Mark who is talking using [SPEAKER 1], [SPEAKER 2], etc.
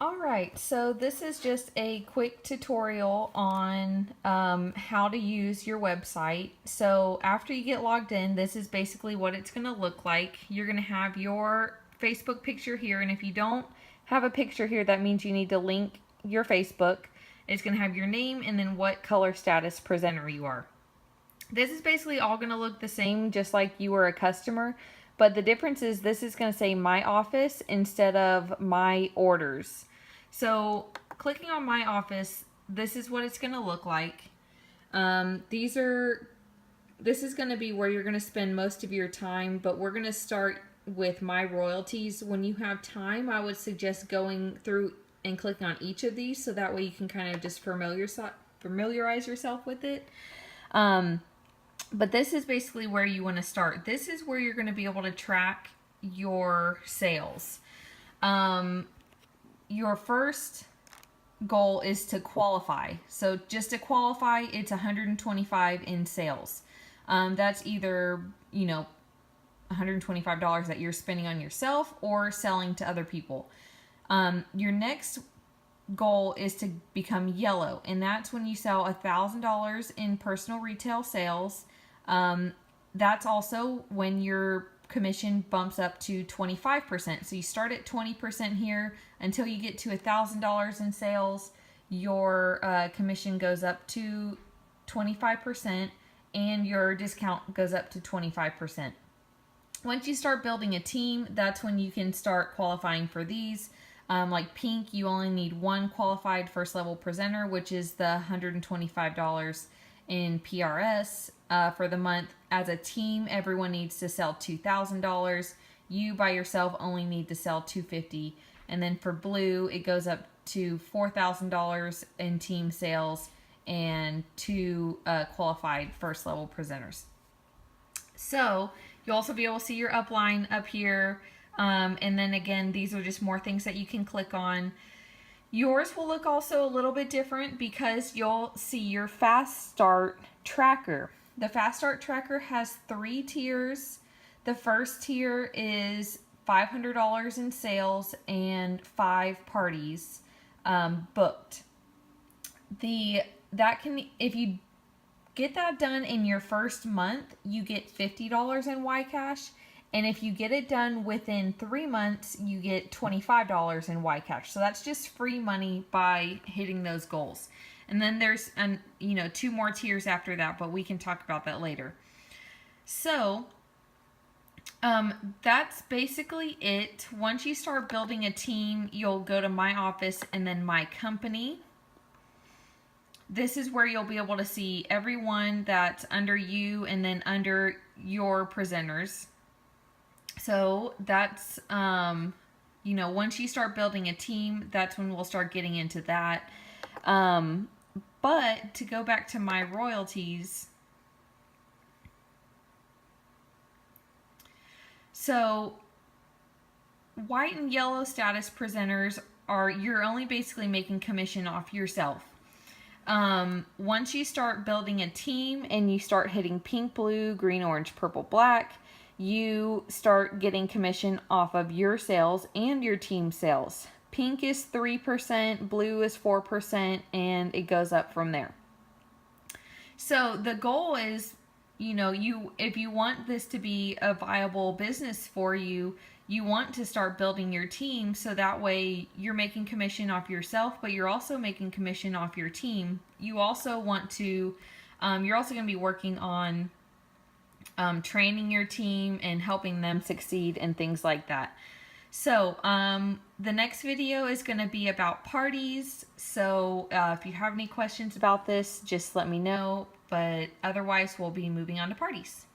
[SPEAKER 1] Alright, so this is just a quick tutorial on how to use your website. So after you get logged in, this is basically what it's going to look like. You're going to have your Facebook picture here, and if you don't have a picture here, that means you need to link your Facebook. It's going to have your name and then what color status presenter you are. This is basically all going to look the same, just like you were a customer. But the difference is this is going to say my office instead of my orders. So clicking on my office, this is what it's going to look like. This is going to be where you're going to spend most of your time, but we're going to start with my royalties. When you have time, I would suggest going through and clicking on each of these so that way you can kind of just familiarize yourself with it. But this is basically where you want to start. This is where you're going to be able to track your sales. Your first goal is to qualify. So just to qualify, it's $125 in sales. That's either, $125 that you're spending on yourself or selling to other people. Your next goal is to become yellow, and that's when you sell $1,000 in personal retail sales. That's also when your commission bumps up to 25%. So you start at 20% here until you get to $1,000 in sales. Your commission goes up to 25%, and your discount goes up to 25%. Once you start building a team, that's when you can start qualifying for these. Like pink, you only need one qualified first level presenter, which is the $125 in PRS for the month. As a team, everyone needs to sell $2,000. You by yourself only need to sell $250. And then for blue, it goes up to $4,000 in team sales and two qualified first level presenters. So you'll also be able to see your upline up here. And then again, these are just more things that you can click on. Yours will look also a little bit different because you'll see your Fast Start tracker. The Fast Start tracker has 3 tiers. The first tier is $500 in sales and 5 parties booked. If you get that done in your first month, you get $50 in YCash. And if you get it done within 3 months, you get $25 in YCash. So that's just free money by hitting those goals. And then there's 2 more tiers after that, but we can talk about that later. So that's basically it. Once you start building a team, you'll go to My Office and then My Company. This is where you'll be able to see everyone that's under you and then under your presenters. So that's, once you start building a team, that's when we'll start getting into that. But to go back to my royalties, so white and yellow status presenters you're only basically making commission off yourself. Once you start building a team and you start hitting pink, blue, green, orange, purple, black, you start getting commission off of your sales and your team sales. Pink is 3%, blue is 4%, and it goes up from there. So the goal is, if you want this to be a viable business for you, you want to start building your team so that way you're making commission off yourself, but you're also making commission off your team. You also want to, you're also going to be working on training your team and helping them succeed and things like that. So the next video is going to be about parties. So if you have any questions about this, just let me know. But otherwise, we'll be moving on to parties.